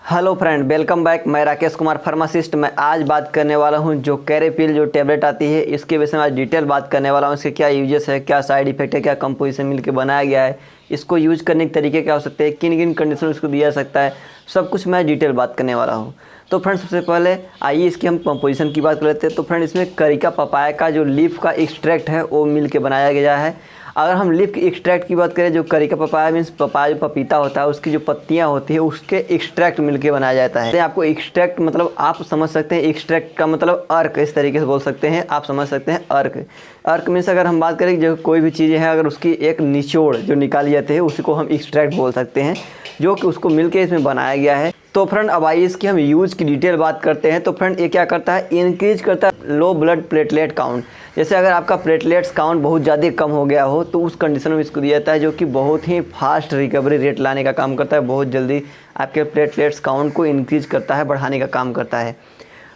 Hello friend, welcome back. मैं Rakesh Kumar pharmacist. मैं आज बात करने वाला हूं जो कैरेपील जो टेबलेट आती है इसके विषय में आज डिटेल बात करने वाला हूं। इसके क्या यूजेस है, क्या साइड इफेक्ट है, क्या कंपोजिशन मिलकर बनाया गया है, इसको यूज करने के तरीके क्या हो सकते हैं, किन किन कंडीशन में इसको दिया जा सकता है, सब कुछ मैं डिटेल बात करने वाला हूँ। तो फ्रेंड सबसे पहले आइए इसकी हम कंपोजिशन की बात कर लेते हैं। तो फ्रेंड इसमें करिका पपाया का जो लीफ का एक्सट्रैक्ट है वो मिल के बनाया गया है। अगर हम लीफ की एक्सट्रैक्ट की बात करें, जो करिका पपाया मीन्स पपाया जो पपीता होता है उसकी जो पत्तियां होती है उसके एक्सट्रैक्ट मिलके बनाया जाता है। आपको एक्सट्रैक्ट मतलब आप समझ सकते हैं, एक्सट्रैक्ट का मतलब अर्क, इस तरीके से बोल सकते हैं, आप समझ सकते हैं अर्क। अर्क मीन्स अगर हम बात करें जो कोई भी चीज़ें हैं अगर उसकी एक निचोड़ जो निकाली जाती है उसी को हम एक्सट्रैक्ट बोल सकते हैं, जो कि उसको मिलके इसमें बनाया गया है। तो फ्रेंड अब आइए इसकी हम यूज़ की डिटेल बात करते हैं। तो फ्रेंड ये क्या करता है, इंक्रीज करता है लो ब्लड प्लेटलेट काउंट। जैसे अगर आपका प्लेटलेट्स काउंट बहुत ज़्यादा कम हो गया हो तो उस कंडीशन में इसको दिया जाता है, जो कि बहुत ही फास्ट रिकवरी रेट लाने का काम करता है, बहुत जल्दी आपके प्लेटलेट्स काउंट को इंक्रीज करता है, बढ़ाने का काम करता है।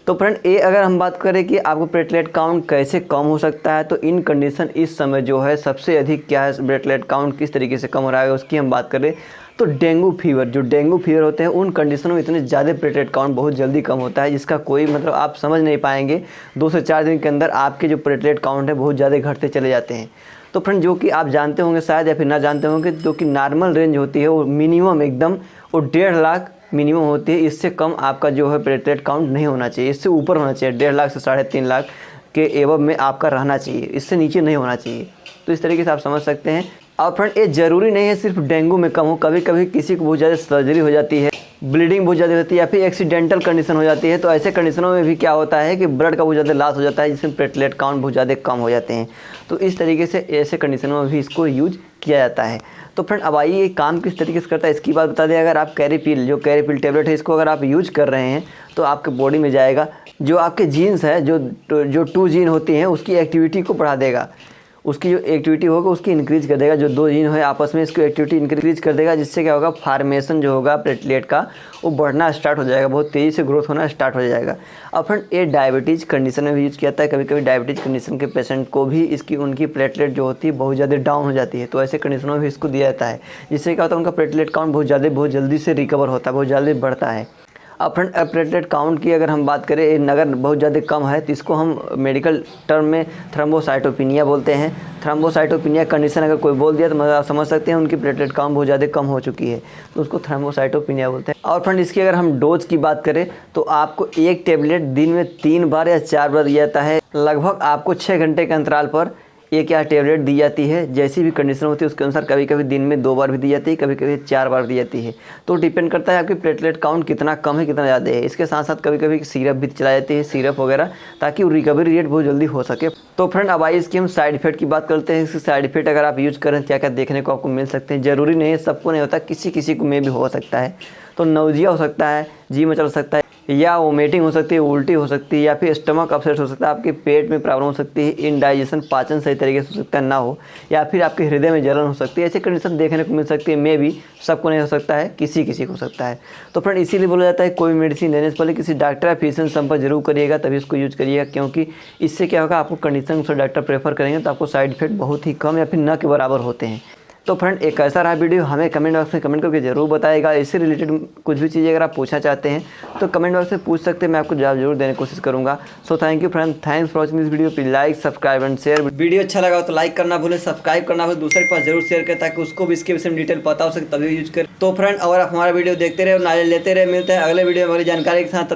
तो फ्रेंड ये अगर हम बात करें कि आपको प्लेटलेट काउंट कैसे कम हो सकता है, तो इन कंडीशन इस समय जो है सबसे अधिक क्या है, प्लेटलेट काउंट किस तरीके से कम हो रहा है उसकी हम बात करें तो डेंगू फीवर, जो डेंगू फीवर होते हैं उन कंडीशनों में इतने ज़्यादा प्लेटलेट काउंट बहुत जल्दी कम होता है जिसका कोई मतलब आप समझ नहीं पाएंगे। 2 से 4 दिन के अंदर आपके जो प्लेटलेट काउंट है बहुत ज़्यादा घटते चले जाते हैं। तो फ्रेंड जो कि आप जानते होंगे शायद या फिर ना जानते होंगे, जो कि नॉर्मल रेंज होती है वो मिनिमम एकदम वो 1.5 लाख मिनिमम होती है। इससे कम आपका जो है प्लेटलेट काउंट नहीं होना चाहिए, इससे ऊपर होना चाहिए। 1.5 लाख से 3.5 लाख के एवब में आपका रहना चाहिए, इससे नीचे नहीं होना चाहिए। तो इस तरीके से आप समझ सकते हैं। और फ्रेंड ये ज़रूरी नहीं है सिर्फ डेंगू में कम हो, कभी कभी किसी को बहुत ज़्यादा सर्जरी हो जाती है, ब्लीडिंग बहुत ज़्यादा होती है या फिर एक्सीडेंटल कंडीशन हो जाती है, तो ऐसे कंडीशनों में भी क्या होता है कि ब्लड का बहुत ज़्यादा लॉस हो जाता है जिसमें प्लेटलेट काउंट बहुत ज़्यादा कम हो जाते हैं। तो इस तरीके से ऐसे कंडीशनों में भी इसको यूज किया जाता है। तो फ्रेंड अब आइए ये काम किस तरीके से करता है इसकी बात बता दें। अगर आप कैरेपील जो कैरेपील टेबलेट है इसको अगर आप यूज कर रहे हैं तो आपके बॉडी में जाएगा, जो आपके जीन्स है जो 2 जीन होती हैं उसकी एक्टिविटी को बढ़ा देगा, उसकी जो एक्टिविटी होगा उसकी इंक्रीज कर देगा। जो 2 जीन है आपस में इसको एक्टिविटी इंक्रीज कर देगा, जिससे क्या होगा, फार्मेशन जो होगा प्लेटलेट का वो बढ़ना स्टार्ट हो जाएगा, बहुत तेज़ी से ग्रोथ होना स्टार्ट हो जाएगा। अब फ्रेंड ये डायबिटीज़ कंडीशन में भी यूज़ किया जाता है। कभी कभी डायबिटीज़ कंडीशन के पेशेंट को भी इसकी उनकी प्लेटलेट जो होती है बहुत ज़्यादा डाउन हो जाती है, तो ऐसे कंडीशनों में भी इसको दिया जाता है, जिससे क्या होता है उनका प्लेटलेट काउंट बहुत जल्दी से रिकवर होता है, बहुत जल्दी बढ़ता है। अब फ्रेंड प्लेटलेट काउंट की अगर हम बात करें, अगर बहुत ज़्यादा कम है तो इसको हम मेडिकल टर्म में थ्रोम्बोसाइटोपिनिया बोलते हैं। थ्रोम्बोसाइटोपिनिया कंडीशन अगर कोई बोल दिया तो मतलब आप समझ सकते हैं उनकी प्लेटलेट काउंट बहुत ज़्यादा कम हो चुकी है, तो उसको थ्रोम्बोसाइटोपिनिया बोलते हैं। और फ्रेंड इसकी अगर हम डोज की बात करें तो आपको एक टेबलेट दिन में 3 बार या 4 बार दिया जाता है। लगभग आपको 6 घंटे के अंतराल पर ये क्या टेबलेट दी जाती है। जैसी भी कंडीशन होती है उसके अनुसार कभी कभी दिन में 2 बार भी दी जाती है, कभी कभी 4 बार दी जाती है। तो डिपेंड करता है आपकी प्लेटलेट काउंट कितना कम है कितना ज़्यादा है। इसके साथ साथ कभी कभी सिरप भी चलाई जाती है, सिरप वगैरह, ताकि रिकवरी रेट बहुत जल्दी हो सके। तो फ्रेंड अब आइए इसकी हम साइड इफेक्ट की बात करते हैं। इसके साइड इफेक्ट अगर आप यूज करें क्या क्या देखने को आपको मिल सकते हैं। ज़रूरी नहीं है, सबको नहीं होता, किसी किसी को में भी हो सकता है। तो नौजिया हो सकता है, जी मचल सकता है, या वोमिटिंग हो सकती है, उल्टी हो सकती है, या फिर स्टमक अपसेट हो सकता है, आपके पेट में प्रॉब्लम हो सकती है, इनडाइजेशन पाचन सही तरीके से हो सकता है ना हो, या फिर आपके हृदय में जलन हो सकती है। ऐसी कंडीशन देखने को मिल सकती है, मे भी सबको नहीं हो सकता है, किसी किसी को हो सकता है। तो फ्रेंड इसीलिए बोला जाता है कोई मेडिसिन लेने से पहले किसी डॉक्टर या फिजिशियन संपर्क जरूर करिएगा, तभी इसको यूज करिएगा, क्योंकि इससे क्या होगा, आपको कंडीशन से डॉक्टर प्रेफर करेंगे तो आपको साइड इफेक्ट बहुत ही कम या फिर न के बराबर होते हैं। तो फ्रेंड एक ऐसा रहा वीडियो, हमें कमेंट बॉक्स में कमेंट करके जरूर बताएगा। इससे रिलेटेड कुछ भी चीज़ें अगर आप पूछना चाहते हैं तो कमेंट बॉक्स में पूछ सकते हैं, मैं आपको जवाब जरूर देने की कोशिश करूंगा। So thank you friend, thanks for watching this video. Please like, subscribe and share. Video अच्छा लगा तो लाइक करना भूलें, सब्सक्राइब करना भूलें, दूसरे के पास जरूर शेयर करें ताकि उसको भी इसके विषय में डिटेल पता हो सके, तभी यूज करें। तो फ्रेंड अगर आप हमारा वीडियो देखते रहे और नॉलेज लेते रहे, मिलते हैं अगले वीडियो में अगली जानकारी के साथ।